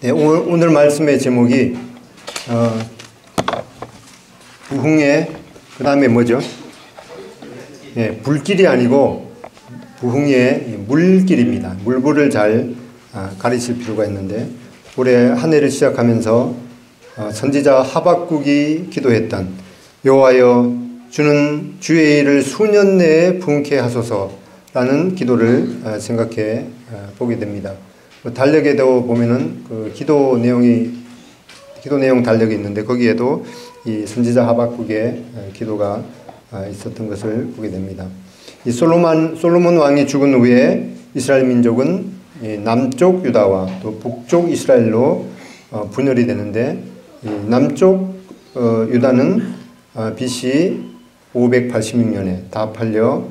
네, 오늘 말씀의 제목이 부흥의 그 다음에 뭐죠? 네, 불길이 아니고 부흥의 물길입니다. 물불을 잘 가르칠 필요가 있는데, 올해 한 해를 시작하면서 선지자 하박국이 기도했던 여호와여 주는 주의 일을 수년 내에 부흥케 하소서라는 기도를 생각해 보게 됩니다. 달력에도 보면은 그 기도 내용 달력이 있는데, 거기에도 이 선지자 하박국의 기도가 있었던 것을 보게 됩니다. 이 솔로몬 왕이 죽은 후에 이스라엘 민족은 남쪽 유다와 또 북쪽 이스라엘로 분열이 되는데, 남쪽 유다는 BC 586년에 다 팔려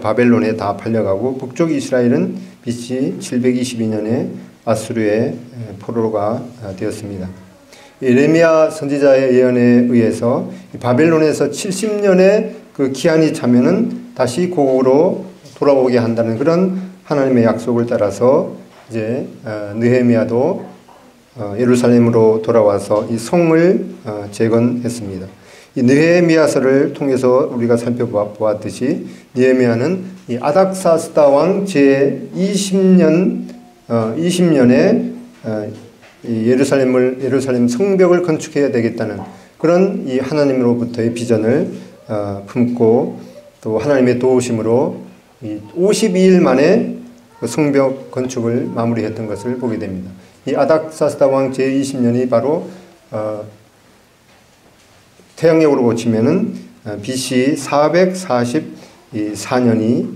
바벨론에 다 팔려가고, 북쪽 이스라엘은 BC 722년에 아수르의 포로가 되었습니다. 예레미야 선지자의 예언에 의해서 바벨론에서 70년의 그 기한이 차면은 다시 고국으로 돌아오게 한다는 그런 하나님의 약속을 따라서 이제 느헤미야도 예루살렘으로 돌아와서 이 성을 재건했습니다. 이 느헤미야서를 통해서 우리가 살펴보았듯이, 느헤미야는 이 아닥사스다 왕 제20년에 예루살렘 성벽을 건축해야 되겠다는 그런 이 하나님으로부터의 비전을 품고, 또 하나님의 도우심으로 52일 만에 그 성벽 건축을 마무리했던 것을 보게 됩니다. 이 아닥사스다 왕 제20년이 바로 태양력으로 보치면은 BC 444년이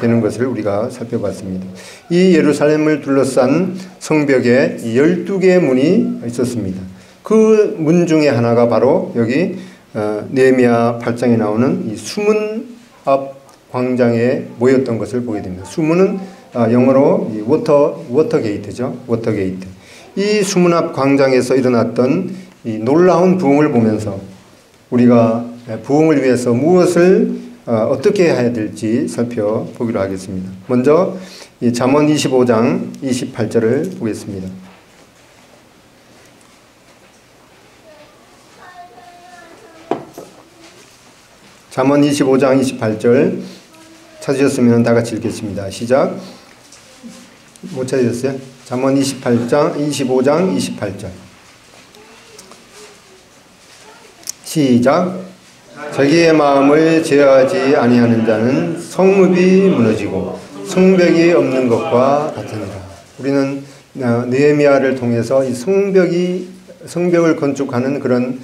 되는 것을 우리가 살펴봤습니다. 이 예루살렘을 둘러싼 성벽에 12개의 문이 있었습니다. 그 문 중에 하나가 바로 여기 느헤미야 8장에 나오는 이 수문 앞 광장에 모였던 것을 보게 됩니다. 수문은 영어로 워터게이트죠. 워터게이트. 이 수문 앞 광장에서 일어났던 이 놀라운 부흥을 보면서 우리가 부흥을 위해서 무엇을 어떻게 해야 될지 살펴보기로 하겠습니다. 먼저 이 잠언 25장 28절을 보겠습니다. 잠언 25장 28절 찾으셨으면 다 같이 읽겠습니다. 시작. 못 찾으셨어요? 잠언 25장 28절 시작. 자기의 마음을 제어하지 아니하는 자는 성읍이 무너지고 성벽이 없는 것과 같으니라. 우리는 느헤미야를 통해서 이 성벽을 건축하는 그런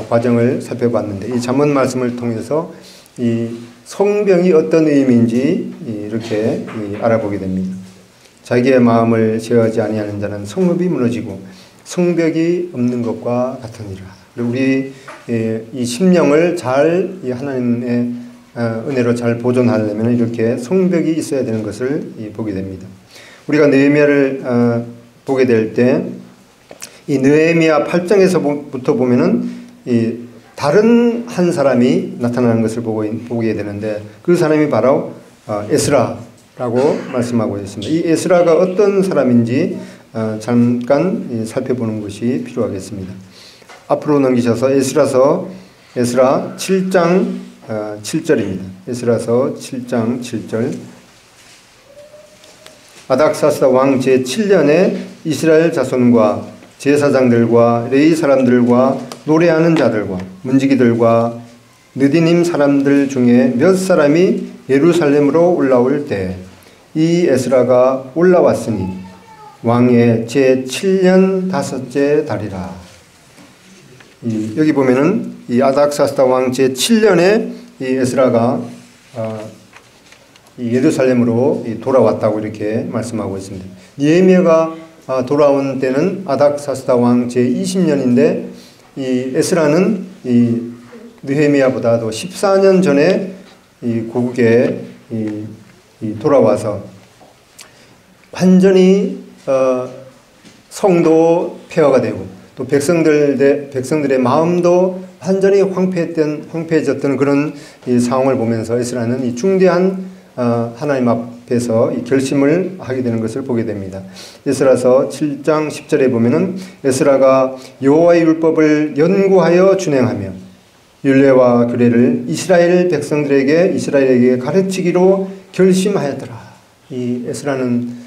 과정을 살펴봤는데, 이 잠언 말씀을 통해서 이 성벽이 어떤 의미인지 이렇게 알아보게 됩니다. 자기의 마음을 제어하지 아니하는 자는 성읍이 무너지고 성벽이 없는 것과 같으니라. 우리 이 심령을 잘 하나님의 은혜로 잘 보존하려면 이렇게 성벽이 있어야 되는 것을 보게 됩니다. 우리가 느헤미야를 보게 될 때 이 느헤미야 8장에서부터 보면은 이 다른 한 사람이 나타나는 것을 보게 되는데, 그 사람이 바로 에스라라고 말씀하고 있습니다. 이 에스라가 어떤 사람인지 잠깐 살펴보는 것이 필요하겠습니다. 앞으로 넘기셔서 에스라 7장 7절입니다. 에스라서 7장 7절. 아닥사스다 왕 제7년에 이스라엘 자손과 제사장들과 레위 사람들과 노래하는 자들과 문지기들과 느디님 사람들 중에 몇 사람이 예루살렘으로 올라올 때 이 에스라가 올라왔으니 왕의 제7년 5째 달이라. 여기 보면은 이 아닥사스다 왕 제7년에 이 에스라가 예루살렘으로 돌아왔다고 이렇게 말씀하고 있습니다. 느헤미야가 돌아온 때는 아닥사스다 왕 제20년인데, 이 에스라는 이 느헤미야보다도 14년 전에 이 고국에 돌아와서 완전히 성도 폐허가 되고, 또 백성들의 마음도 완전히 황폐해졌던 그런 이 상황을 보면서 에스라는 이 중대한 하나님 앞에서 이 결심을 하게 되는 것을 보게 됩니다. 에스라서 7장 10절에 보면은 에스라가 여호와의 율법을 연구하여 준행하며 율례와 규례를 이스라엘에게 가르치기로 결심하였더라. 이 에스라는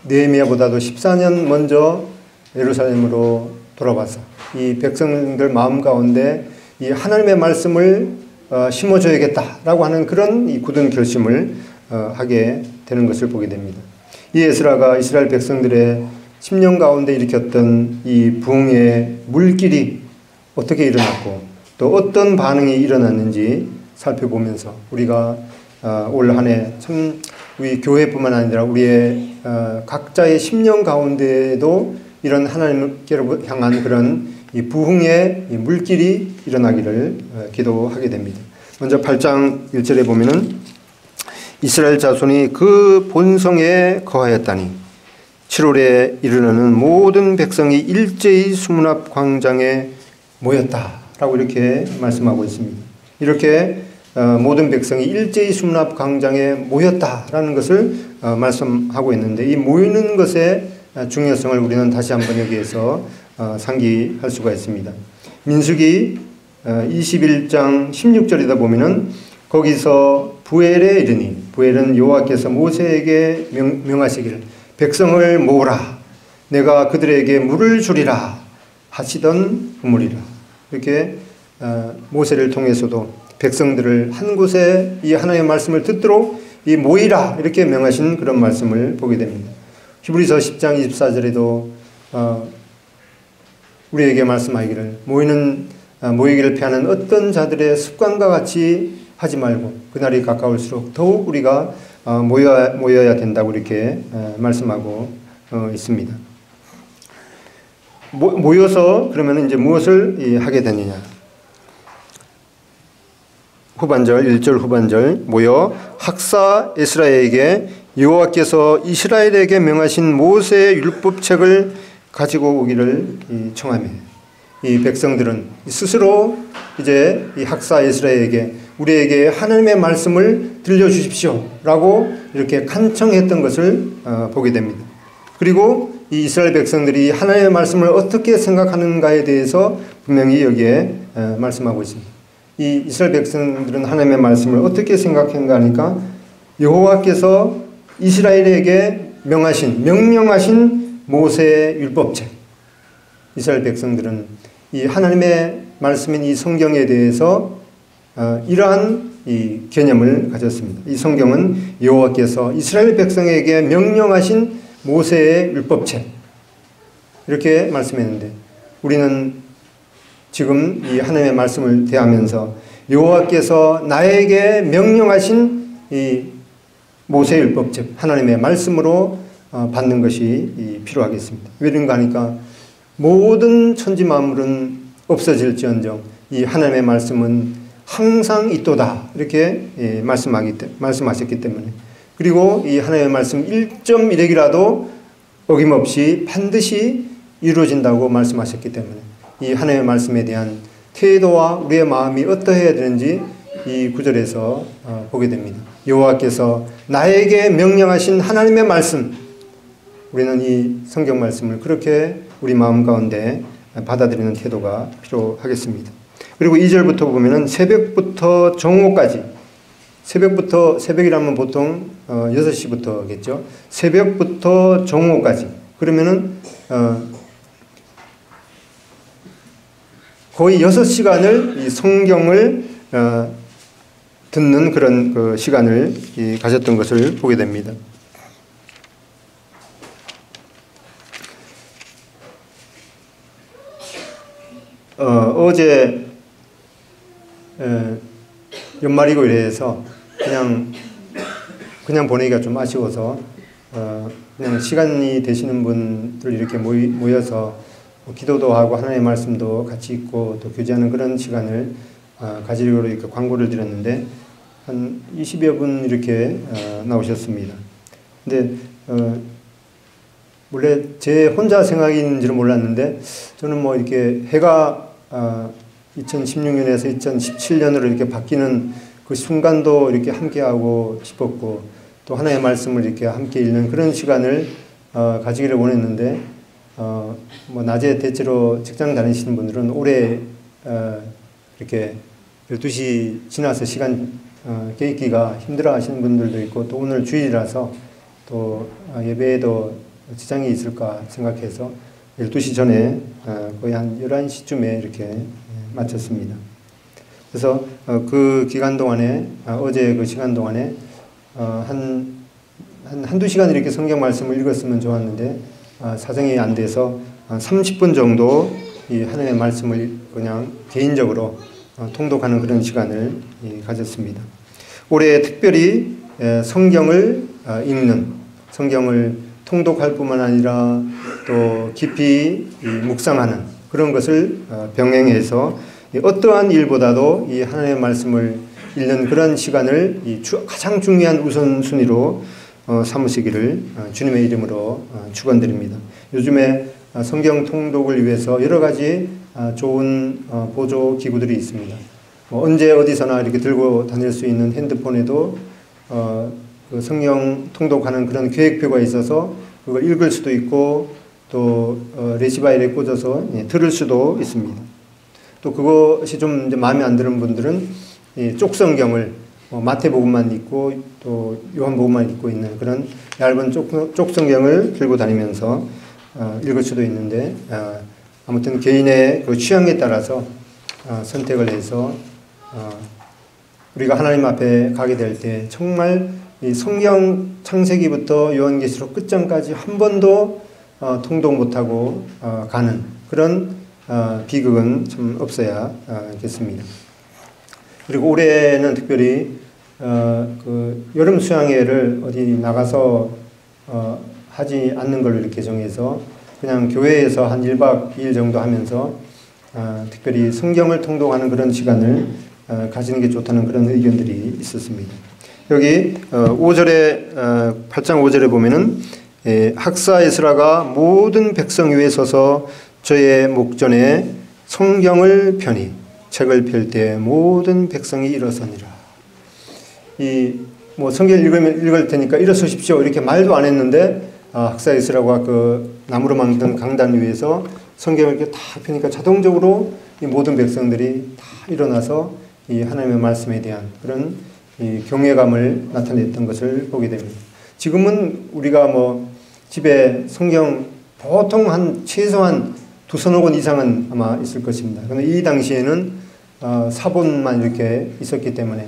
느헤미야보다도 14년 먼저 예루살렘으로 돌아와서 이 백성들 마음 가운데 이 하나님의 말씀을 심어줘야겠다라고 하는 그런 이 굳은 결심을 하게 되는 것을 보게 됩니다. 이 에스라가 이스라엘 백성들의 10년 가운데 일으켰던 이 부흥의 물길이 어떻게 일어났고 또 어떤 반응이 일어났는지 살펴보면서 우리가 올 한 해 참 우리 교회뿐만 아니라 우리의 각자의 10년 가운데에도 이런 하나님께로 향한 그런 이 부흥의 이 물길이 일어나기를 기도하게 됩니다. 먼저 8장 1절에 보면은 이스라엘 자손이 그 본성에 거하였다니 7월에 이르러는 모든 백성이 일제히 수문 앞 광장에 모였다라고 이렇게 말씀하고 있습니다. 이렇게 모든 백성이 일제히 수문 앞 광장에 모였다라는 것을 말씀하고 있는데 이 모이는 것의 중요성을 우리는 다시 한번 여기에서 상기할 수가 있습니다. 민수기 21장 16절이다 보면은 거기서 부엘에 이르니 부엘은 여호와께서 모세에게 명하시기를 백성을 모으라 내가 그들에게 물을 주리라 하시던 우물이라. 이렇게 모세를 통해서도 백성들을 한 곳에 이 하나님의 말씀을 듣도록 이 모이라 이렇게 명하신 그런 말씀을 보게 됩니다. 히브리서 10장 24절에도 우리에게 말씀하기를 모이기를 피하는 어떤 자들의 습관과 같이 하지 말고 그날이 가까울수록 더욱 우리가 모여야 된다고 이렇게 말씀하고 있습니다. 모여서 그러면 이제 무엇을 하게 되느냐? 후반절 1절 후반절 모여 학사 에스라에게 여호와께서 이스라엘에게 명하신 모세의 율법책을 가지고 오기를 청하며 이 백성들은 스스로 이제 이 학사 에스라에게 우리에게 하나님의 말씀을 들려주십시오라고 이렇게 간청했던 것을 보게 됩니다. 그리고 이 이스라엘 백성들이 하나님의 말씀을 어떻게 생각하는가에 대해서 분명히 여기에 말씀하고 있습니다. 이 이스라엘 백성들은 하나님의 말씀을 어떻게 생각했는가 하니까 여호와께서 이스라엘에게 명령하신 모세의 율법책. 이스라엘 백성들은 이 하나님의 말씀인 이 성경에 대해서 이러한 이 개념을 가졌습니다. 이 성경은 여호와께서 이스라엘 백성에게 명령하신 모세의 율법책. 이렇게 말씀했는데 우리는 지금 이 하나님의 말씀을 대하면서 여호와께서 나에게 명령하신 이 모세의 율법책 하나님의 말씀으로 받는 것이 필요하겠습니다. 왜 그런가 하니까 모든 천지 만물은 없어질지언정 이 하나님의 말씀은 항상 있도다 이렇게 말씀하셨기 때문에 그리고 이 하나님의 말씀 1.1핵이라도 어김없이 반드시 이루어진다고 말씀하셨기 때문에 이 하나님의 말씀에 대한 태도와 우리의 마음이 어떠해야 되는지 이 구절에서 보게 됩니다. 여호와께서 나에게 명령하신 하나님의 말씀 우리는 이 성경 말씀을 그렇게 우리 마음 가운데 받아들이는 태도가 필요하겠습니다. 그리고 2절부터 보면은 새벽부터 정오까지 새벽이라면 보통 6시부터겠죠. 새벽부터 정오까지 그러면은 거의 6시간을 이 성경을 듣는 그런 그 시간을 가졌던 것을 보게 됩니다. 어제 연말이고 이래서 그냥 보내기가 좀 아쉬워서 그냥 시간이 되시는 분들 이렇게 모여서 기도도 하고 하나님의 말씀도 같이 읽고 또 교제하는 그런 시간을 가지려고 이렇게 광고를 드렸는데 한 20여 분 이렇게 나오셨습니다. 근데 원래 제 혼자 생각인지는 몰랐는데 저는 뭐 이렇게 해가 2016년에서 2017년으로 이렇게 바뀌는 그 순간도 이렇게 함께하고 싶었고 또 하나님의 말씀을 이렇게 함께 읽는 그런 시간을 가지기를 원했는데 뭐 낮에 대체로 직장 다니시는 분들은 오래 이렇게 12시 지나서 시간 깨기가 힘들어 하시는 분들도 있고 또 오늘 주일이라서 또 예배에도 지장이 있을까 생각해서 12시 전에 거의 한 11시쯤에 이렇게 마쳤습니다. 그래서 그 기간 동안에 어제 그 시간 동안에 한두 시간 이렇게 성경 말씀을 읽었으면 좋았는데 사정이 안 돼서 30분 정도 이 하나님의 말씀을 그냥 개인적으로 통독하는 그런 시간을 가졌습니다. 올해 특별히 성경을 읽는, 성경을 통독할 뿐만 아니라 또 깊이 묵상하는 그런 것을 병행해서 어떠한 일보다도 이 하나님의 말씀을 읽는 그런 시간을 가장 중요한 우선순위로 삼으시기를 주님의 이름으로 축원드립니다. 요즘에 성경 통독을 위해서 여러 가지 좋은 보조 기구들이 있습니다. 언제 어디서나 이렇게 들고 다닐 수 있는 핸드폰에도 그 성경 통독하는 그런 계획표가 있어서 그걸 읽을 수도 있고 또 레시바일에 꽂아서 들을 수도 있습니다. 또 그것이 좀 이제 마음에 안 드는 분들은 쪽성경을 마태복음만 읽고 또 요한복음만 읽고 있는 그런 얇은 쪽성경을 들고 다니면서 읽을 수도 있는데 아무튼 개인의 그 취향에 따라서 선택을 해서 우리가 하나님 앞에 가게 될 때 정말 이 성경 창세기부터 요한계시록 끝장까지 한 번도 통독 못하고 가는 그런 비극은 좀 없어야겠습니다. 그리고 올해는 특별히 그 여름 수양회를 어디 나가서 하지 않는 걸로 이렇게 정해서 그냥 교회에서 한 1박 2일 정도 하면서 특별히 성경을 통독하는 그런 시간을 가지는 게 좋다는 그런 의견들이 있었습니다. 여기 5절에 8장 5절에 보면은 학사 에스라가 모든 백성 위에 서서 저의 목전에 성경을 펴니 책을 펼 때 모든 백성이 일어서니라. 뭐 성경 읽을 테니까 일어서십시오 이렇게 말도 안 했는데 학사 에스라가 그 나무로 만든 강단 위에서 성경을 이렇게 딱 펴니까 자동적으로 이 모든 백성들이 다 일어나서 이 하나님의 말씀에 대한 그런 이 경외감을 나타냈던 것을 보게 됩니다. 지금은 우리가 뭐 집에 성경 보통 한 최소한 두서너 권 이상은 아마 있을 것입니다. 그런데 이 당시에는 사본만 이렇게 있었기 때문에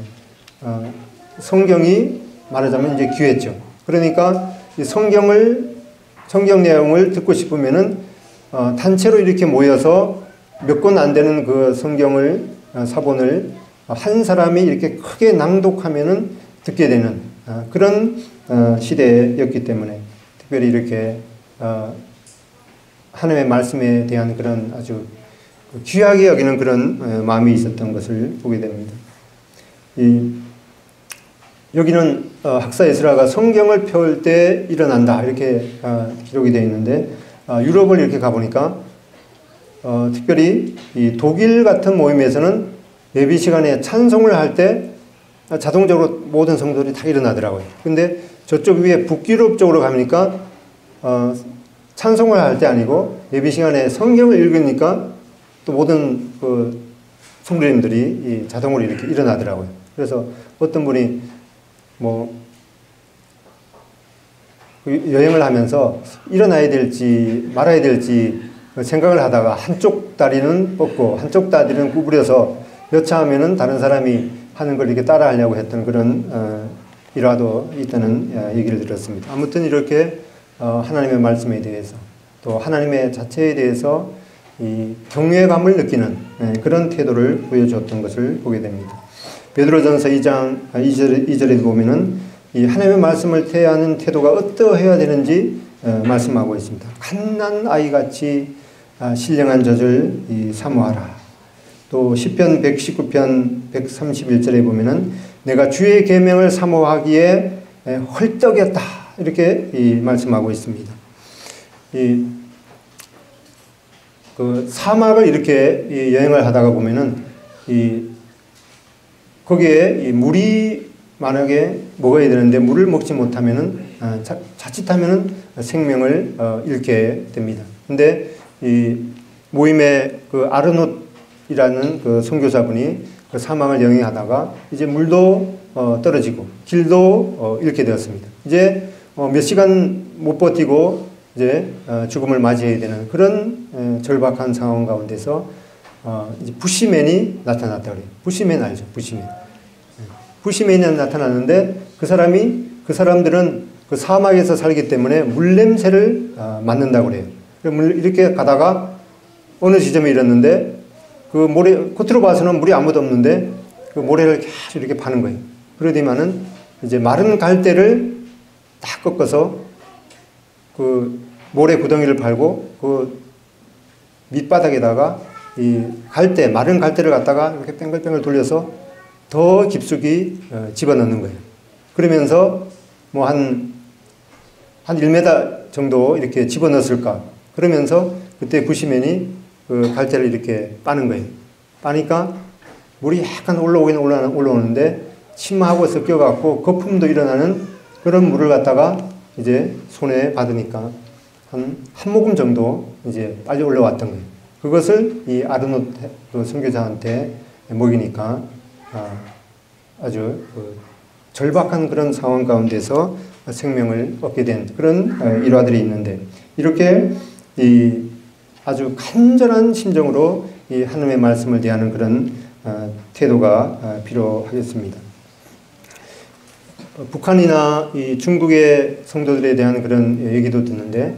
성경이 말하자면 이제 귀했죠. 그러니까 이 성경 내용을 듣고 싶으면은 단체로 이렇게 모여서 몇 권 안 되는 그 성경을 사본을 한 사람이 이렇게 크게 낭독하면은 듣게 되는 그런 시대였기 때문에 특별히 이렇게 하나님의 말씀에 대한 그런 아주 귀하게 여기는 그런 마음이 있었던 것을 보게 됩니다. 여기는 학사 에스라가 성경을 펼 때 일어난다 이렇게 기록이 되어 있는데 유럽을 이렇게 가보니까 특별히 이 독일 같은 모임에서는 예배 시간에 찬송을 할 때 자동적으로 모든 성도들이 다 일어나더라고요. 근데 저쪽 위에 북유럽 쪽으로 가니까 찬송을 할 때 아니고 예배 시간에 성경을 읽으니까 또 모든 그 성도님들이 자동으로 이렇게 일어나더라고요. 그래서 어떤 분이 뭐 여행을 하면서 일어나야 될지 말아야 될지 생각을 하다가 한쪽 다리는 뻗고 한쪽 다리는 구부려서 여차하면은 다른 사람이 하는 걸 이렇게 따라 하려고 했던 그런 일화도 있다는 얘기를 들었습니다. 아무튼 이렇게 하나님의 말씀에 대해서 또 하나님의 자체에 대해서 이 경외감을 느끼는 그런 태도를 보여줬던 것을 보게 됩니다. 베드로전서 2장 2절에 보면은 이 하나님의 말씀을 대하는 태도가 어떠해야 되는지 말씀하고 있습니다. 갓난 아이같이 신령한 젖을 사모하라. 또 시편 119편 131절에 보면은 내가 주의 계명을 사모하기에 헐떡였다 이렇게 말씀하고 있습니다. 그 사막을 이렇게 여행을 하다가 보면은 거기에 이 물이 만약에 먹어야 되는데 물을 먹지 못하면은 자칫하면은 생명을 잃게 됩니다. 근데 이 모임의 그 아르노트이라는 그 선교사분이 그 사망을 영위하다가 이제 물도 떨어지고 길도 잃게 되었습니다. 이제 몇 시간 못 버티고 이제 죽음을 맞이해야 되는 그런 절박한 상황 가운데서 이제 부시맨이 나타났다 그래요. 부시맨 알죠? 부시맨. 부시맨이 나타났는데 그 사람들은 그 사막에서 살기 때문에 물냄새를 맡는다고 그래요. 이렇게 가다가 어느 지점에 이르렀는데 그 모래, 겉으로 봐서는 물이 아무도 없는데 그 모래를 계속 이렇게 파는 거예요. 그러더니만은 이제 마른 갈대를 딱 꺾어서 그 모래 구덩이를 팔고 그 밑바닥에다가 이 갈대, 마른 갈대를 갖다가 이렇게 뺑글뺑글 돌려서 더 깊숙이 집어넣는 거예요. 그러면서 뭐 한 1m 정도 이렇게 집어넣었을까. 그러면서 그때 부시맨이 그 갈대를 이렇게 빠는 거예요. 빠니까 물이 약간 올라오는데 침하고 섞여갖고 거품도 일어나는 그런 물을 갖다가 이제 손에 받으니까 한 모금 정도 이제 빨리 올라왔던 거예요. 그것을 이 아르노트 선교사한테 먹이니까 아주 절박한 그런 상황 가운데서 생명을 얻게 된 그런 일화들이 있는데 이렇게 이 아주 간절한 심정으로 이 하나님의 말씀을 대하는 그런 태도가 필요하겠습니다. 북한이나 이 중국의 성도들에 대한 그런 얘기도 듣는데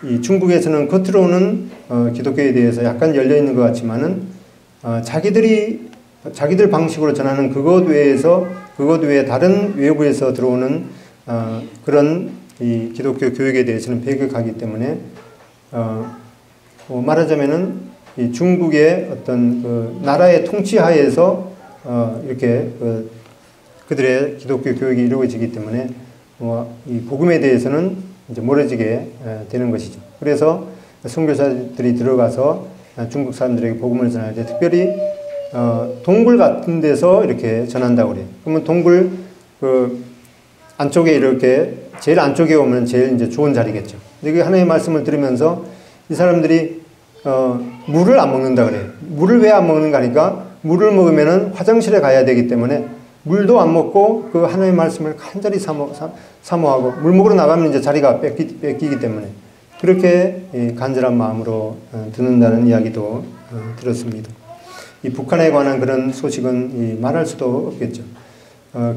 이 중국에서는 겉으로는 기독교에 대해서 약간 열려 있는 것 같지만은 자기들 방식으로 전하는 그것 외에 다른 외부에서 들어오는 그런 이 기독교 교육에 대해서는 배격하기 때문에 말하자면은 이 중국의 어떤 그 나라의 통치하에서 이렇게 그들의 기독교 교육이 이루어지기 때문에 이 복음에 대해서는 이제 멀어지게 되는 것이죠. 그래서 선교사들이 들어가서 중국 사람들에게 복음을 전할 때 특별히 동굴 같은 데서 이렇게 전한다고 그래요. 그러면 동굴 그 안쪽에 이렇게 제일 안쪽에 오면 제일 이제 좋은 자리겠죠. 근데 하나님의 말씀을 들으면서 이 사람들이 물을 안 먹는다 그래요. 물을 왜 안 먹는가 하니까 물을 먹으면은 화장실에 가야 되기 때문에 물도 안 먹고 그 하나님의 말씀을 간절히 사모하고 물 먹으러 나가면 이제 자리가 뺏기기 때문에 그렇게 간절한 마음으로 듣는다는 이야기도 들었습니다. 이 북한에 관한 그런 소식은 말할 수도 없겠죠.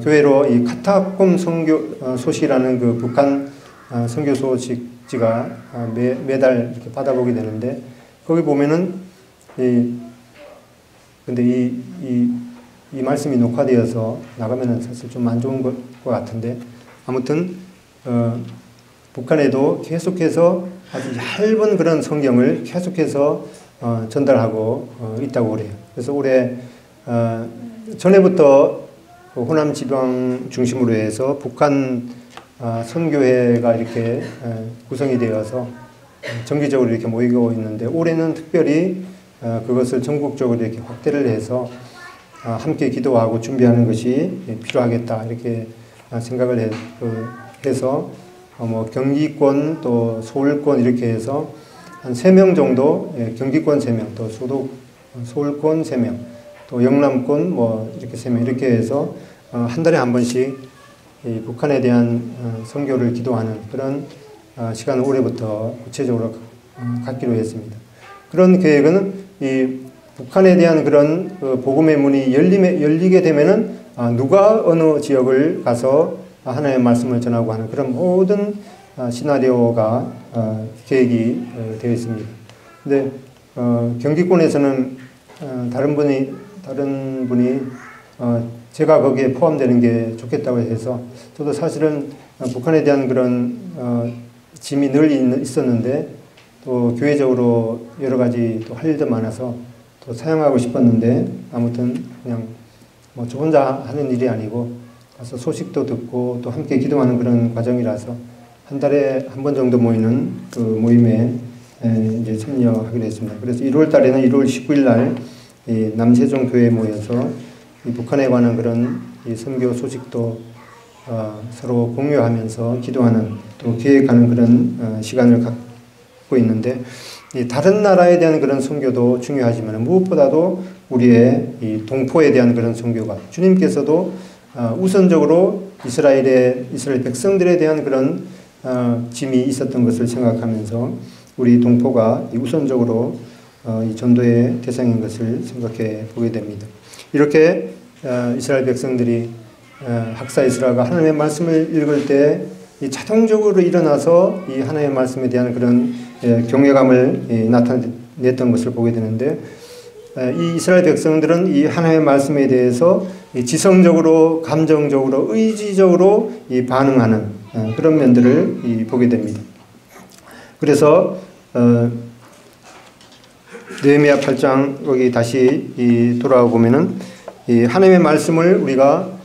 교회로 이 카타콤 선교 소식이라는 그 북한 선교 소식지가 매달 이렇게 받아보게 되는데 거기 보면은 근데 이 말씀이 녹화되어서 나가면은 사실 좀 안 좋은 것 같은데 아무튼 북한에도 계속해서 아주 얇은 그런 성경을 계속해서 전달하고 있다고 그래요. 그래서 올해 전에부터 호남 지방 중심으로 해서 북한 선교회가 이렇게 구성이 되어서 정기적으로 이렇게 모이고 있는데 올해는 특별히 그것을 전국적으로 이렇게 확대를 해서 함께 기도하고 준비하는 것이 필요하겠다 이렇게 생각을 해서 뭐 경기권 또 서울권 이렇게 해서 한 3명 정도 경기권 3명 또 서울권 3명 또 영남권 뭐 이렇게 3명 이렇게 해서 한 달에 한 번씩 이 북한에 대한 선교를 기도하는 그런 시간을 올해부터 구체적으로 갖기로 했습니다. 그런 계획은 이 북한에 대한 그런 복음의 문이 열리게 되면은 누가 어느 지역을 가서 하나님의 말씀을 전하고 하는 그런 모든 시나리오가 계획이 되어 있습니다. 근데 경기권에서는 다른 분이 제가 거기에 포함되는 게 좋겠다고 해서 저도 사실은 북한에 대한 그런 짐이 늘 있었는데 또 교회적으로 여러 가지 또 할 일도 많아서 또 사용하고 싶었는데 아무튼 그냥 뭐 저 혼자 하는 일이 아니고 가서 소식도 듣고 또 함께 기도하는 그런 과정이라서 한 달에 한 번 정도 모이는 그 모임에 이제 참여하기로 했습니다. 그래서 1월 달에는 1월 19일 날 남세종 교회에 모여서 이 북한에 관한 그런 이 선교 소식도 서로 공유하면서 기도하는 또 계획하는 그런 시간을 갖고 있는데, 이 다른 나라에 대한 그런 선교도 중요하지만 무엇보다도 우리의 이 동포에 대한 그런 선교가, 주님께서도 우선적으로 이스라엘 백성들에 대한 그런 짐이 있었던 것을 생각하면서 우리 동포가 우선적으로 이 전도의 대상인 것을 생각해 보게 됩니다. 이렇게 이스라엘 백성들이 학사이스라가 하나님의 말씀을 읽을 때 자동적으로 일어나서 이 하나님의 말씀에 대한 그런 경외감을 나타냈던 것을 보게 되는데, 이 이스라엘 백성들은 이 하나님의 말씀에 대해서 지성적으로, 감정적으로, 의지적으로 반응하는 그런 면들을 보게 됩니다. 그래서 느헤미야 8장 여기 다시 돌아와 보면은 이 하나님의 말씀을 우리가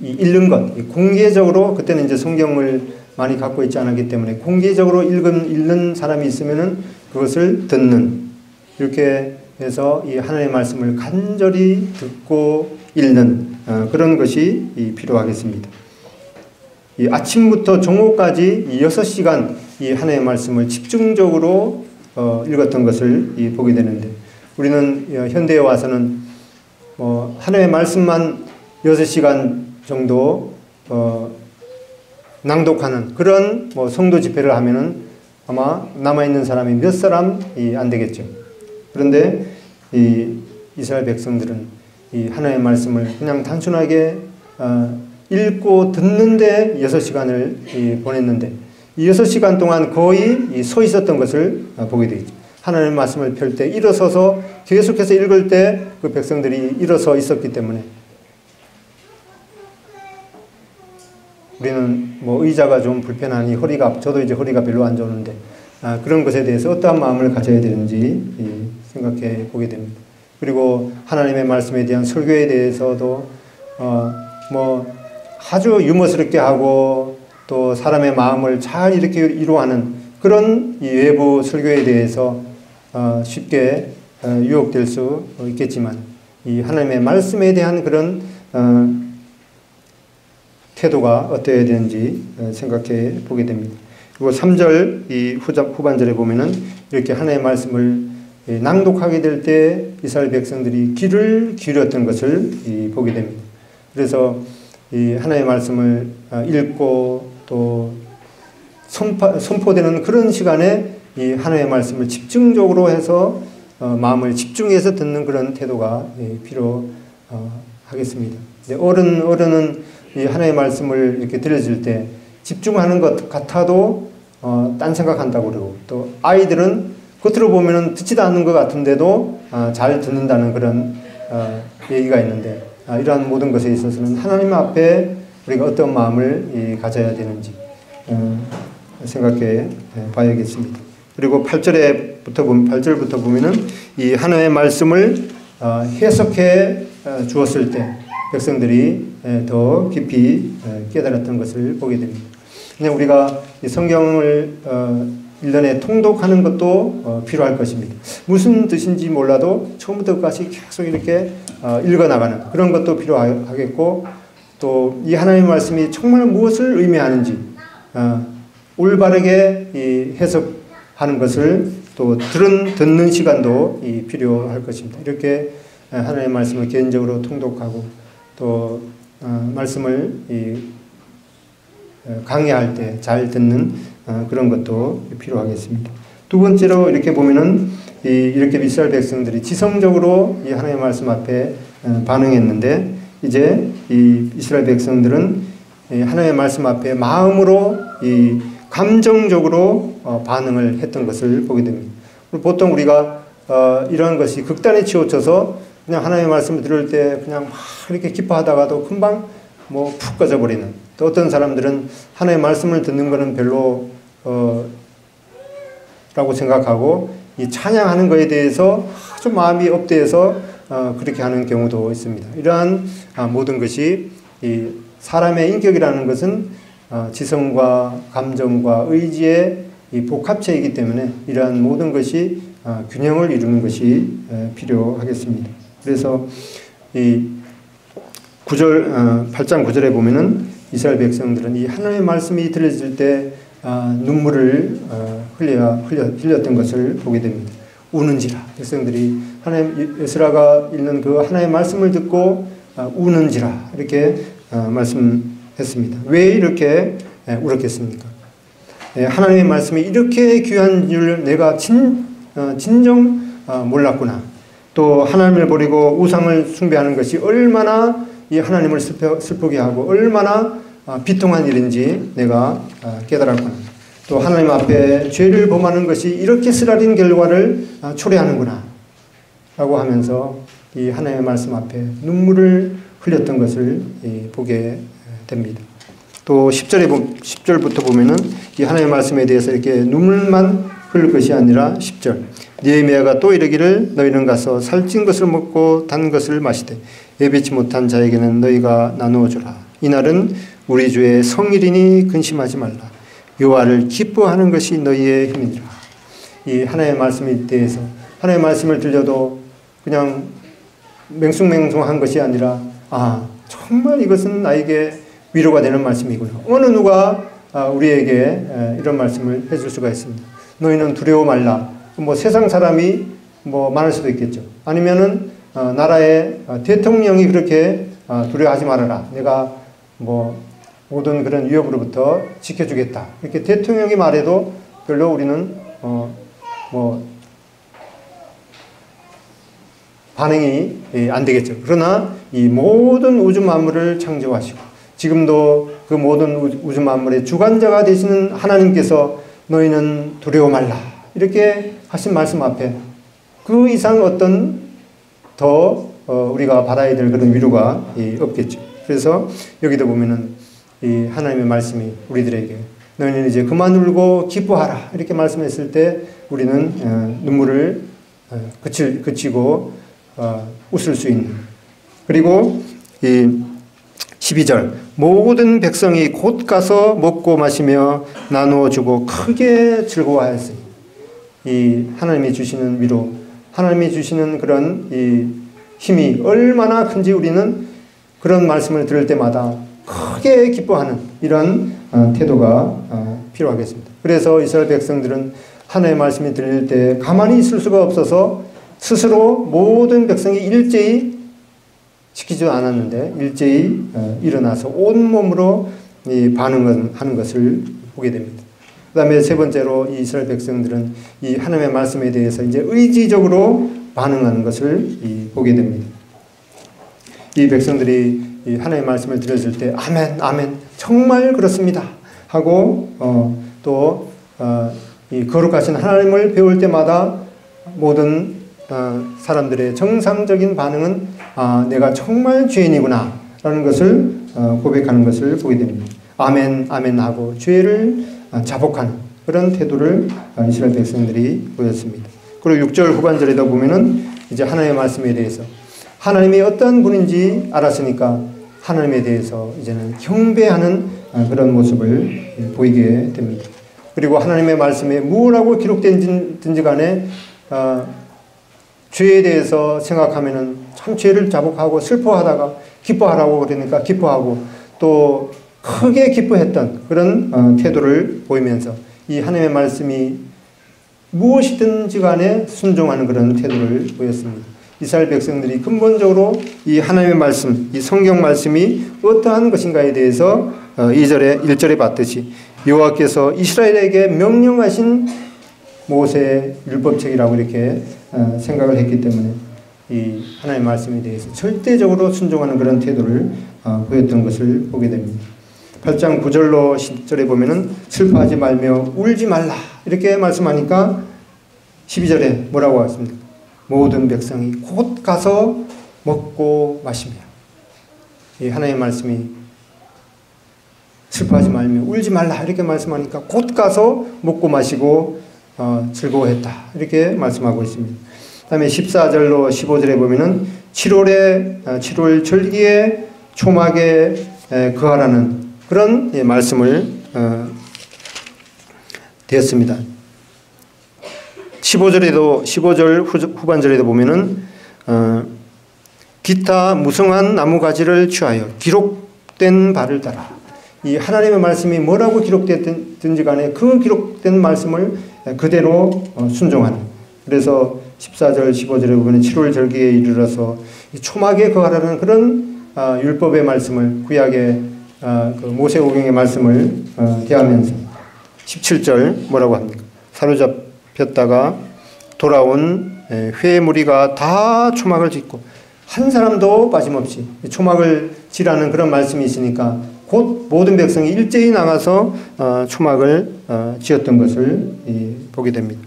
읽는 것, 공개적으로, 그때는 이제 성경을 많이 갖고 있지 않았기 때문에 공개적으로 읽는 사람이 있으면은 그것을 듣는, 이렇게 해서 이 하나님의 말씀을 간절히 듣고 읽는 그런 것이 필요하겠습니다. 이 아침부터 정오까지 이 6시간 이 하나님의 말씀을 집중적으로 읽었던 것을 보게 되는데, 우리는 현대에 와서는 하나님의 말씀만 6시간 정도 낭독하는 그런 성도 집회를 하면은 아마 남아있는 사람이 몇 사람이 안 되겠죠. 그런데 이 이스라엘 백성들은 이 하나님의 말씀을 그냥 단순하게 읽고 듣는데 6시간을 보냈는데, 이 6시간 동안 거의 서 있었던 것을 보게 되죠. 하나님의 말씀을 펼 때 일어서서 계속해서 읽을 때 그 백성들이 일어서 있었기 때문에, 우리는 의자가 좀 불편하니 저도 이제 허리가 별로 안 좋은데 그런 것에 대해서 어떠한 마음을 가져야 되는지 생각해 보게 됩니다. 그리고 하나님의 말씀에 대한 설교에 대해서도 아주 유머스럽게 하고 또 사람의 마음을 잘 이렇게 이루어하는 그런 이 외부 설교에 대해서 쉽게 유혹될 수 있겠지만, 이 하나님의 말씀에 대한 그런 태도가 어떠해야 되는지 생각해 보게 됩니다. 그리고 3절 이 후반절에 보면은 이렇게 하나님의 말씀을 낭독하게 될 때 이스라엘 백성들이 귀를 기울였던 것을 보게 됩니다. 그래서 이 하나님의 말씀을 읽고 또 선포되는 그런 시간에 이 하나님의 말씀을 집중적으로 해서 마음을 집중해서 듣는 그런 태도가 필요하겠습니다. 어른은 이 하나님의 말씀을 이렇게 들려줄 때 집중하는 것 같아도 딴 생각한다고 그러고, 또 아이들은 겉으로 보면은 듣지도 않는 것 같은데도 잘 듣는다는 그런 얘기가 있는데, 이러한 모든 것에 있어서는 하나님 앞에 우리가 어떤 마음을 가져야 되는지 생각해 봐야겠습니다. 그리고 8절부터 보면은 이 하나님의 말씀을 해석해 주었을 때 백성들이 더 깊이 깨달았던 것을 보게 됩니다. 그냥 우리가 이 성경을 1년에 통독하는 것도 필요할 것입니다. 무슨 뜻인지 몰라도 처음부터 끝까지 계속 이렇게 읽어나가는 그런 것도 필요하겠고, 또 이 하나님의 말씀이 정말 무엇을 의미하는지 올바르게 이 해석하는 것을 또 듣는 시간도 필요할 것입니다. 이렇게 하나님의 말씀을 개인적으로 통독하고 또 말씀을 강의할 때 잘 듣는 그런 것도 필요하겠습니다. 두 번째로 이렇게 보면은 이렇게 이스라엘 백성들이 지성적으로 이 하나님의 말씀 앞에 반응했는데, 이제 이 이스라엘 백성들은 하나님의 말씀 앞에 마음으로 감정적으로 반응을 했던 것을 보게 됩니다. 보통 우리가 이런 것이 극단에 치우쳐서 그냥 하나님의 말씀을 들을 때 그냥 막 이렇게 기뻐하다가도 금방 푹 꺼져버리는, 또 어떤 사람들은 하나님의 말씀을 듣는 것은 별로 라고 생각하고 이 찬양하는 것에 대해서 아주 마음이 업돼서 그렇게 하는 경우도 있습니다. 이러한 모든 것이 이 사람의 인격이라는 것은 지성과 감정과 의지의 이 복합체이기 때문에 이러한 모든 것이 균형을 이루는 것이 필요하겠습니다. 그래서 이 8장 9절에 보면은 이스라엘 백성들은 이 하나님의 말씀이 들려질 때 눈물을 흘렸던 것을 보게 됩니다. 우는지라. 백성들이 하나님, 에스라가 읽는 그 하나님의 말씀을 듣고 우는지라 이렇게 말씀했습니다. 왜 이렇게 울었겠습니까? 하나님의 말씀이 이렇게 귀한 줄 내가 진정 몰랐구나. 또 하나님을 버리고 우상을 숭배하는 것이 얼마나 이 하나님을 슬프게 하고 얼마나 비통한 일인지 내가 깨달았구나. 또 하나님 앞에 죄를 범하는 것이 이렇게 쓰라린 결과를 초래하는구나 라고 하면서 이 하나님의 말씀 앞에 눈물을 흘렸던 것을 보게 됩니다. 또 10절부터 보면은 이 하나님의 말씀에 대해서 이렇게 눈물만 흘릴 것이 아니라 10절 느헤미야가 또 이르기를 너희는 가서 살찐 것을 먹고 단 것을 마시되 예비치 못한 자에게는 너희가 나누어 주라. 이날은 우리 주의 성일이니 근심하지 말라. 여호와를 기뻐하는 것이 너희의 힘이니라. 이 하나님의 말씀에 대해서 하나님의 말씀을 들려도 그냥 맹숭맹숭한 것이 아니라 정말 이것은 나에게 위로가 되는 말씀이구나. 어느 누가 우리에게 이런 말씀을 해줄 수가 있습니다. 너희는 두려워 말라. 세상 사람이 많을 수도 있겠죠. 아니면은 나라의 대통령이 그렇게 두려워하지 말아라. 내가 모든 그런 위협으로부터 지켜주겠다. 이렇게 대통령이 말해도 별로 우리는 반응이 안 되겠죠. 그러나 이 모든 우주 만물을 창조하시고 지금도 그 모든 우주 만물의 주관자가 되시는 하나님께서 너희는 두려워 말라. 이렇게 하신 말씀 앞에 그 이상 어떤 더 우리가 받아야 될 그런 위로가 없겠죠. 그래서 여기도 보면은 이 하나님의 말씀이 우리들에게 너희는 이제 그만 울고 기뻐하라 이렇게 말씀했을 때 우리는 눈물을 그치고 웃을 수 있는. 그리고 이 12절 모든 백성이 곧 가서 먹고 마시며 나누어 주고 크게 즐거워하였으니 이 하나님이 주시는 위로, 하나님이 주시는 그런 이 힘이 얼마나 큰지 우리는 그런 말씀을 들을 때마다 크게 기뻐하는 이런 태도가 필요하겠습니다. 그래서 이스라엘 백성들은 하나님의 말씀이 들릴 때 가만히 있을 수가 없어서 스스로 모든 백성이 일제히 지키지도 않았는데 일제히 일어나서 온몸으로 반응하는 것을 보게 됩니다. 그 다음에 세 번째로 이 이스라엘 백성들은 이 하나님의 말씀에 대해서 이제 의지적으로 반응하는 것을 보게 됩니다. 이 백성들이 이 하나님의 말씀을 들었을 때 아멘, 아멘, 정말 그렇습니다 하고 이 거룩하신 하나님을 배울 때마다 모든 사람들의 정상적인 반응은 내가 정말 죄인이구나 라는 것을 고백하는 것을 보게 됩니다. 아멘, 아멘 하고 죄를 자복하는 그런 태도를 이스라엘 백성들이 보였습니다. 그리고 6절 후반절에도 보면은 이제 하나님의 말씀에 대해서 하나님이 어떤 분인지 알았으니까 하나님에 대해서 이제는 경배하는 그런 모습을 보이게 됩니다. 그리고 하나님의 말씀에 무엇라고 기록된지 간에 죄에 대해서 생각하면은 참 죄를 자복하고 슬퍼하다가 기뻐하라고 그러니까 기뻐하고 또 크게 기뻐했던 그런 태도를 보이면서 이 하나님의 말씀이 무엇이든지 간에 순종하는 그런 태도를 보였습니다. 이스라엘 백성들이 근본적으로 이 하나님의 말씀, 이 성경 말씀이 어떠한 것인가에 대해서 1절에 봤듯이 여호와께서 이스라엘에게 명령하신 모세의 율법책이라고 이렇게 생각을 했기 때문에 이 하나님의 말씀에 대해서 절대적으로 순종하는 그런 태도를 보였던 것을 보게 됩니다. 8장 9절로 10절에 보면은 슬퍼하지 말며 울지 말라 이렇게 말씀하니까 12절에 뭐라고 하십니까? 모든 백성이 곧 가서 먹고 마시며 이 하나님의 말씀이 슬퍼하지 말며 울지 말라 이렇게 말씀하니까 곧 가서 먹고 마시고 즐거워했다 이렇게 말씀하고 있습니다. 그 다음에 14절로 15절에 보면은 7월 절기에 초막에 거하라는 그런 말씀을 되었습니다. 15절 후반절에도 보면은 기타 무성한 나무가지를 취하여 기록된 바를 따라. 이 하나님의 말씀이 뭐라고 기록됐든지 간에 그 기록된 말씀을 그대로 순종하는. 그래서 14절 15절에 보면 7월 절기에 이르러서 초막에 거하라는 그런 율법의 말씀을, 구약의 그 모세오경의 말씀을 대하면서 17절 뭐라고 합니까? 사로잡혔다가 돌아온 회 무리가 다 초막을 짓고 한 사람도 빠짐없이 초막을 지라는 그런 말씀이 있으니까 곧 모든 백성이 일제히 나가서 초막을 지었던 것을 보게 됩니다.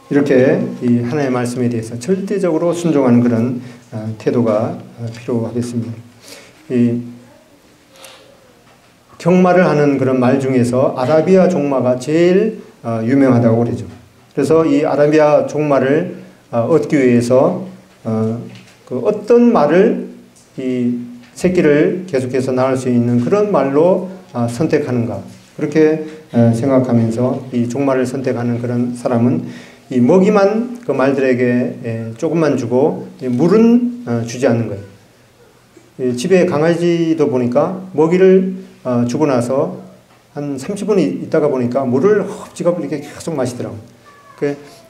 이렇게 이 하나님의 말씀에 대해서 절대적으로 순종하는 그런 태도가 필요하겠습니다. 이 경마를 하는 그런 말 중에서 아라비아 종마가 제일 유명하다고 그러죠. 그래서 이 아라비아 종마를 얻기 위해서 그 어떤 말을 이 새끼를 계속해서 낳을 수 있는 그런 말로 선택하는가, 그렇게 생각하면서 이 종마를 선택하는 그런 사람은 이 먹이만 그 말들에게 조금만 주고 물은 주지 않는 거예요. 집에 강아지도 보니까 먹이를 주고 나서 한 30분 있다가 보니까 물을 흡지겁 이렇게 계속 마시더라고요.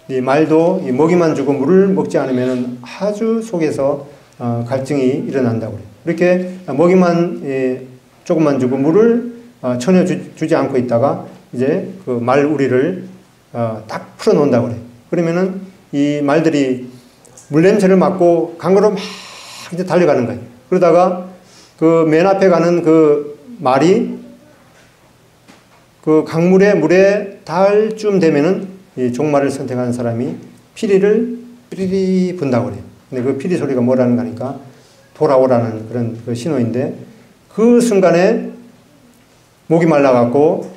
이 말도 이 먹이만 주고 물을 먹지 않으면 아주 속에서 갈증이 일어난다고 그래요. 이렇게 먹이만 조금만 주고 물을 전혀 주지 않고 있다가 이제 그 말 우리를 딱 풀어 놓는다고 그래요. 그러면은 이 말들이 물 냄새를 맡고 강으로 막 이제 달려가는 거예요. 그러다가 그 맨 앞에 가는 그 말이 그 강물에 물에 닿을 쯤 되면은 이 종말을 선택한 사람이 피리를 삐리리 분다고 그래요. 근데 그 피리 소리가 뭐라는 거니까 돌아오라는 그런 그 신호인데, 그 순간에 목이 말라갖고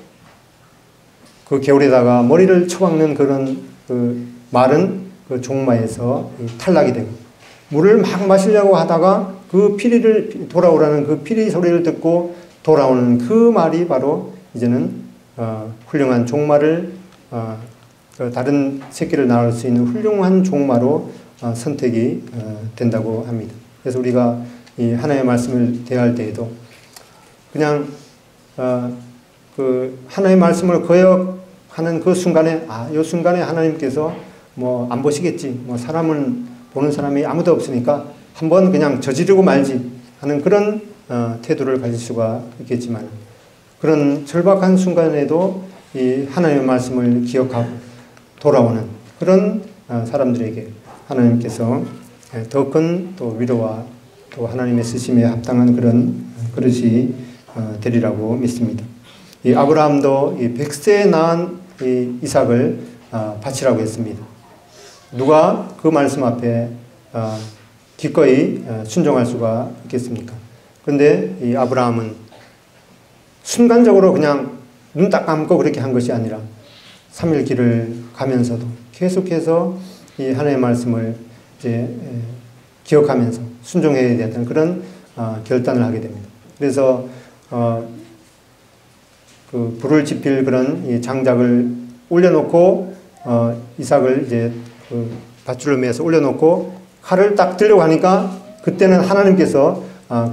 그 개울에다가 머리를 쳐박는 그런 그 말은 그 종마에서 탈락이 되고, 물을 막 마시려고 하다가 그 피리를 돌아오라는 그 피리 소리를 듣고 돌아오는 그 말이 바로 이제는 훌륭한 종마를 다른 새끼를 낳을 수 있는 훌륭한 종마로 선택이 된다고 합니다. 그래서 우리가 이 하나님의 말씀을 대할 때에도 그냥 그 하나님의 말씀을 거역하는 그 순간에 이 순간에 하나님께서 뭐 안 보시겠지, 뭐 사람은 보는 사람이 아무도 없으니까 한번 그냥 저지르고 말지 하는 그런 태도를 가질 수가 있겠지만, 그런 절박한 순간에도 이 하나님의 말씀을 기억하고 돌아오는 그런 사람들에게 하나님께서 더 큰 또 위로와 또 하나님의 쓰심에 합당한 그런 그릇이 되리라고 믿습니다. 이 아브라함도 이 100세에 낳은 이 이삭을 바치라고 했습니다. 누가 그 말씀 앞에 기꺼이 순종할 수가 있겠습니까? 그런데 이 아브라함은 순간적으로 그냥 눈 딱 감고 그렇게 한 것이 아니라 3일 길을 가면서도 계속해서 이 하나님의 말씀을 이제 기억하면서 순종해야 되는 그런 결단을 하게 됩니다. 그래서 그 불을 지필 그런 이 장작을 올려놓고 이삭을 이제 그 밧줄을 매서 올려놓고 칼을 딱 들려고 하니까 그때는 하나님께서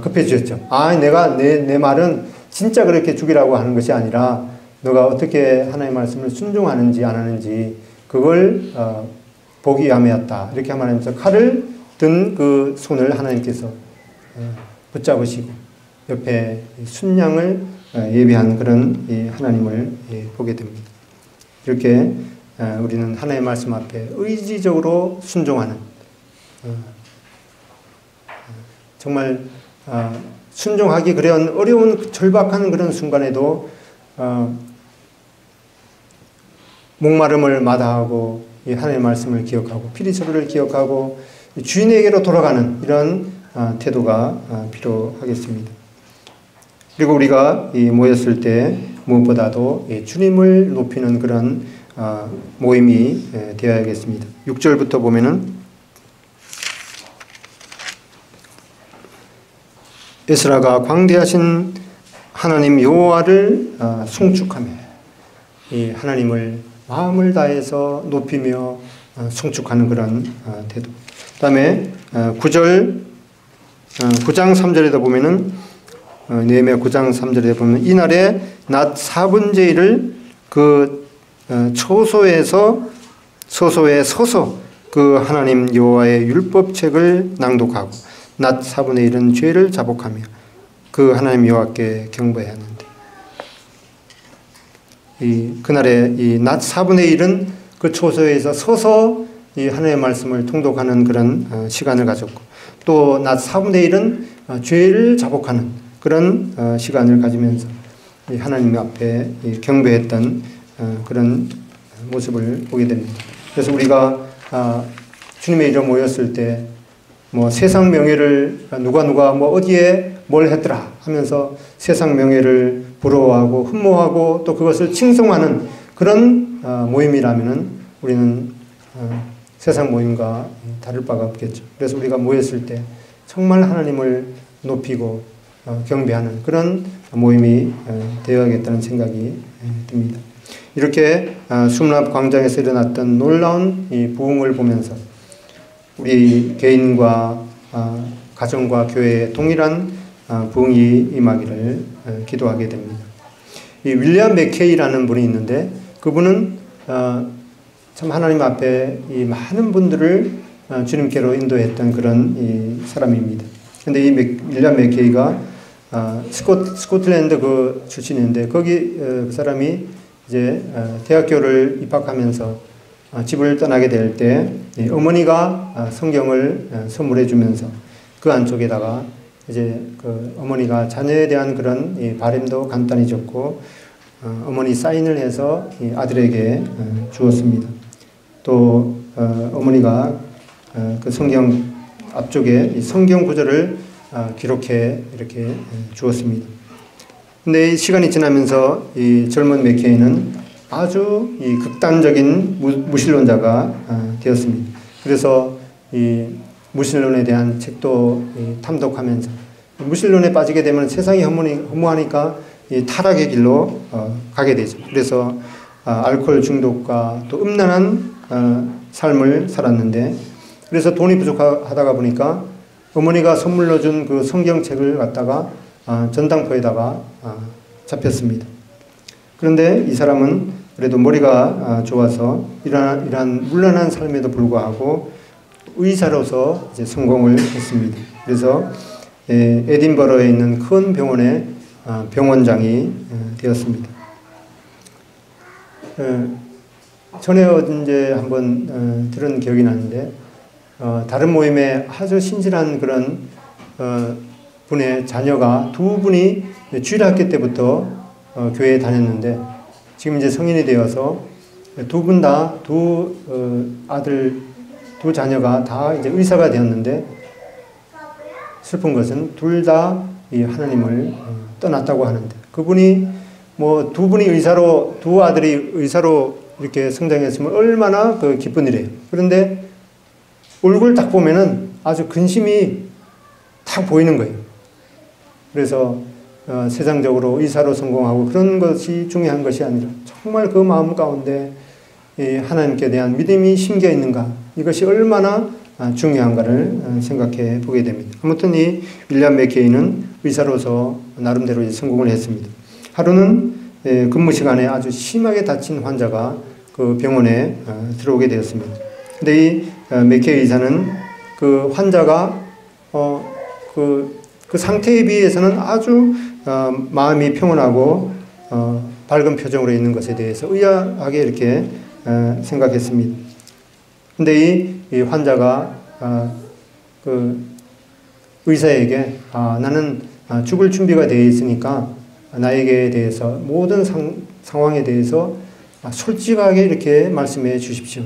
급해지셨죠. 내가 내 말은 진짜 그렇게 죽이라고 하는 것이 아니라 너가 어떻게 하나님의 말씀을 순종하는지 안 하는지 그걸 보기 위함이었다. 이렇게 하면서 칼을 든 그 손을 하나님께서 붙잡으시고 옆에 순양을 예비한 그런 이 하나님을 보게 됩니다. 이렇게 우리는 하나님의 말씀 앞에 의지적으로 순종하는, 정말 순종하기 그래 어려운 절박한 그런 순간에도 목마름을 마다하고 이 하나님의 말씀을 기억하고 피리소리를 기억하고 주인에게로 돌아가는 이런 태도가 필요하겠습니다. 그리고 우리가 모였을 때 무엇보다도 주님을 높이는 그런 모임이 되어야겠습니다. 6절부터 보면은 에스라가 광대하신 하나님 여호와를 송축하며 이 하나님을 마음을 다해서 높이며 송축하는 그런 태도. 그 다음에 9장 3절에다 보면은 느헤미야 9장 3절에 보면 이날에 낮 4분의 1을 그 초소에서 소소에 서서 그 하나님 여호와의 율법책을 낭독하고 낮 4분의 1은 죄를 자복하며 그 하나님 여호와께 경배해야 하는데 그날에 이 낮 4분의 1은 그 초소에서 서서 이 하나님의 말씀을 통독하는 그런 시간을 가졌고 또 낮 4분의 1은 죄를 자복하는 그런 시간을 가지면서 이 하나님 앞에 경배했던 그런 모습을 보게 됩니다. 그래서 우리가 주님의 이름 모였을 때 뭐 세상 명예를 누가 뭐 어디에 뭘 했더라 하면서 세상 명예를 부러워하고 흠모하고 또 그것을 칭송하는 그런 모임이라면은 우리는 세상 모임과 다를 바가 없겠죠. 그래서 우리가 모였을 때 정말 하나님을 높이고 경배하는 그런 모임이 되어야겠다는 생각이 듭니다. 이렇게 수문앞 광장에서 일어났던 놀라운 이 부흥을 보면서 우리 개인과 가정과 교회에 동일한 부흥이 임하기를 기도하게 됩니다. 이 윌리엄 맥케이라는 분이 있는데 그분은 참 하나님 앞에 이 많은 분들을 주님께로 인도했던 그런 이 사람입니다. 근데 이 윌리엄 맥케이가 스코틀랜드 그 출신인데 거기 그 사람이 이제 대학교를 입학하면서 집을 떠나게 될 때 어머니가 성경을 선물해 주면서 그 안쪽에다가 이제 그 어머니가 자녀에 대한 그런 바람도 간단히 적고 어머니 사인을 해서 아들에게 주었습니다. 또 어머니가 그 성경 앞쪽에 성경 구절을 기록해 이렇게 주었습니다. 근데 이 시간이 지나면서 이 젊은 맥케이는 아주 이 극단적인 무신론자가 되었습니다. 그래서 이 무신론에 대한 책도 탐독하면서 무신론에 빠지게 되면 세상이 허무하니까 이 타락의 길로 가게 되죠. 그래서 알코올 중독과 또 음란한 삶을 살았는데 그래서 돈이 부족하다가 보니까 어머니가 선물로 준 그 성경책을 갖다가 전당포에다가 잡혔습니다. 그런데 이 사람은 그래도 머리가 좋아서 이러한 문란한 삶에도 불구하고 의사로서 이제 성공을 했습니다. 그래서 에딘버러에 있는 큰 병원의 병원장이 되었습니다. 전에 언제 한번 들은 기억이 나는데 다른 모임에 아주 신실한 그런 분의 자녀가 두 분이 주일학교 때부터 교회에 다녔는데 지금 이제 성인이 되어서 두 분 다 아들 두 자녀가 다 이제 의사가 되었는데 슬픈 것은 둘 다 이 하나님을 떠났다고 하는데 그분이 뭐 두 분이 의사로 두 아들이 의사로 이렇게 성장했으면 얼마나 그 기쁜 일이에요. 그런데 얼굴 딱 보면은 아주 근심이 딱 보이는 거예요. 그래서 세상적으로 의사로 성공하고 그런 것이 중요한 것이 아니라 정말 그 마음 가운데 하나님께 대한 믿음이 심겨 있는가 이것이 얼마나 중요한가를 생각해 보게 됩니다. 아무튼 이 윌리엄 맥케이는 의사로서 나름대로 이제 성공을 했습니다. 하루는 근무 시간에 아주 심하게 다친 환자가 그 병원에 들어오게 되었습니다. 근데 이 맥케이 의사는 그 환자가 그 상태에 비해서는 아주 마음이 평온하고 밝은 표정으로 있는 것에 대해서 의아하게 이렇게 생각했습니다. 근데 이 환자가 그 의사에게 나는 죽을 준비가 되어 있으니까 나에게 대해서 모든 상황에 대해서 솔직하게 이렇게 말씀해 주십시오.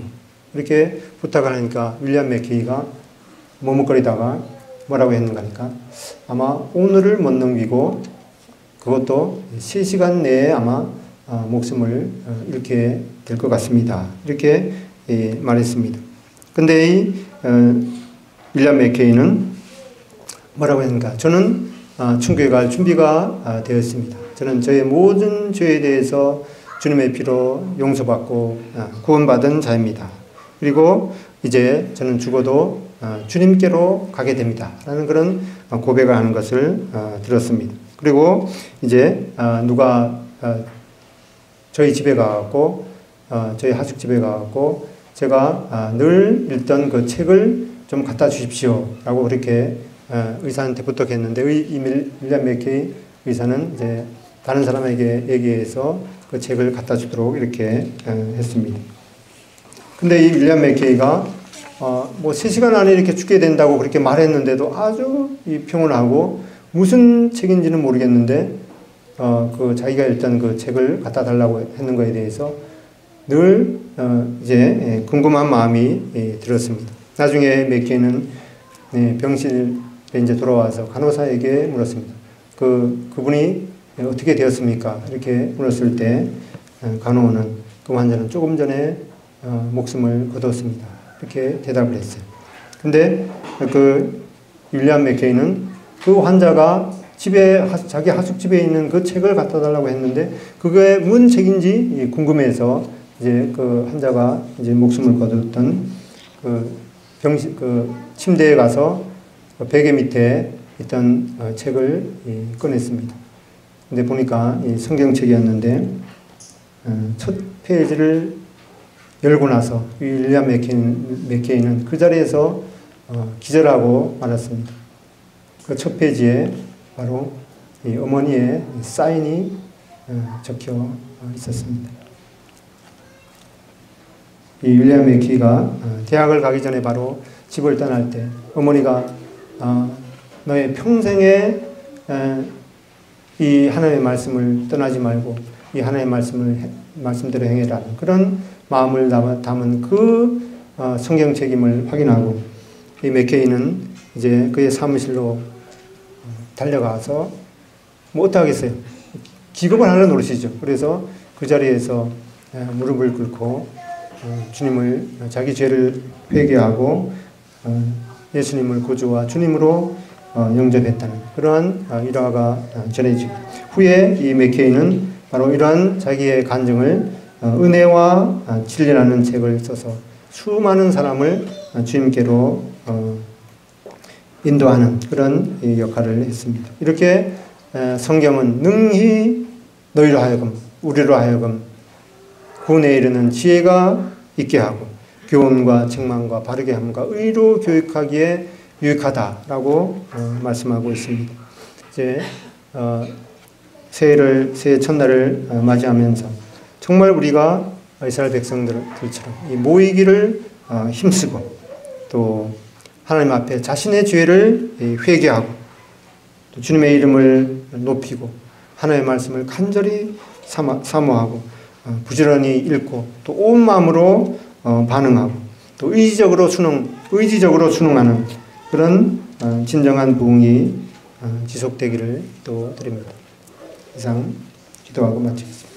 이렇게 부탁을 하니까 윌리엄 맥케이가 머뭇거리다가 뭐라고 했는가 하니까 아마 오늘을 못 넘기고 그것도 3시간 내에 아마 목숨을 잃게 될 것 같습니다. 이렇게 말했습니다. 근데 이 윌리엄 맥케이는 뭐라고 했는가? 저는 천국에 갈 준비가 되었습니다. 저는 저의 모든 죄에 대해서 주님의 피로 용서받고 구원받은 자입니다. 그리고 이제 저는 죽어도 주님께로 가게 됩니다. 라는 그런 고백을 하는 것을 들었습니다. 그리고 이제 누가 저희 집에 가갖고 저희 하숙집에 가갖고 제가 늘 읽던 그 책을 좀 갖다 주십시오. 라고 그렇게 의사한테 부탁했는데 이 윌리엄 맥케이 의사는 이제 다른 사람에게 얘기해서 그 책을 갖다 주도록 이렇게 했습니다. 근데 이 윌리엄 맥케이가 뭐 3시간 안에 이렇게 죽게 된다고 그렇게 말했는데도 아주 평온하고 무슨 책인지는 모르겠는데 그 자기가 읽던 그 책을 갖다 달라고 했는 거에 대해서 늘 이제 궁금한 마음이 들었습니다. 나중에 맥케이는 병실에 이제 돌아와서 간호사에게 물었습니다. 그분이 어떻게 되었습니까? 이렇게 물었을 때 간호원은 그 환자는 조금 전에 목숨을 거뒀습니다. 이렇게 대답을 했어요. 근데 그 윌리엄 맥케이는 그 환자가 자기 하숙집에 있는 그 책을 갖다 달라고 했는데 그게 무슨 책인지 궁금해서 이제 그 환자가 이제 목숨을 거뒀던 그 침대에 가서 베개 밑에 있던 책을 꺼냈습니다. 근데 보니까 성경책이었는데 첫 페이지를 열고 나서 윌리엄 맥케이는 그 자리에서 기절하고 말았습니다. 그 첫 페이지에 바로 어머니의 사인이 적혀 있었습니다. 이 윌리엄 맥케이가 대학을 가기 전에 바로 집을 떠날 때 어머니가 너의 평생에 이 하나님의 말씀을 떠나지 말고 이 하나님의 말씀대로 행해라 그런 마음을 담은 그 성경책임을 확인하고 이 맥케이는 이제 그의 사무실로 달려가서 뭐 어떡하겠어요. 기겁을 하는 노릇이죠. 그래서 그 자리에서 무릎을 꿇고 주님을 자기 죄를 회개하고 예수님을 구주와 주님으로 영접했다는 그러한 일화가 전해지고 후에 이 맥케이는 바로 이러한 자기의 간증을 은혜와 진리라는 책을 써서 수많은 사람을 주님께로 인도하는 그런 역할을 했습니다. 이렇게 성경은 능히 너희로 하여금 우리로 하여금 구원에 이르는 지혜가 있게 하고 교훈과 책망과 바르게 함과 의로 교육하기에 유익하다라고 말씀하고 있습니다. 이제 새해 첫날을 맞이하면서 정말 우리가 이스라엘 백성들처럼 이 모이기를 힘쓰고 또 하나님 앞에 자신의 죄를 회개하고 또 주님의 이름을 높이고 하나님의 말씀을 간절히 사모하고 부지런히 읽고 또 온 마음으로 반응하고 또 의지적으로 순응하는 그런 진정한 부흥이 지속되기를 또 드립니다. 이상 기도하고 마치겠습니다.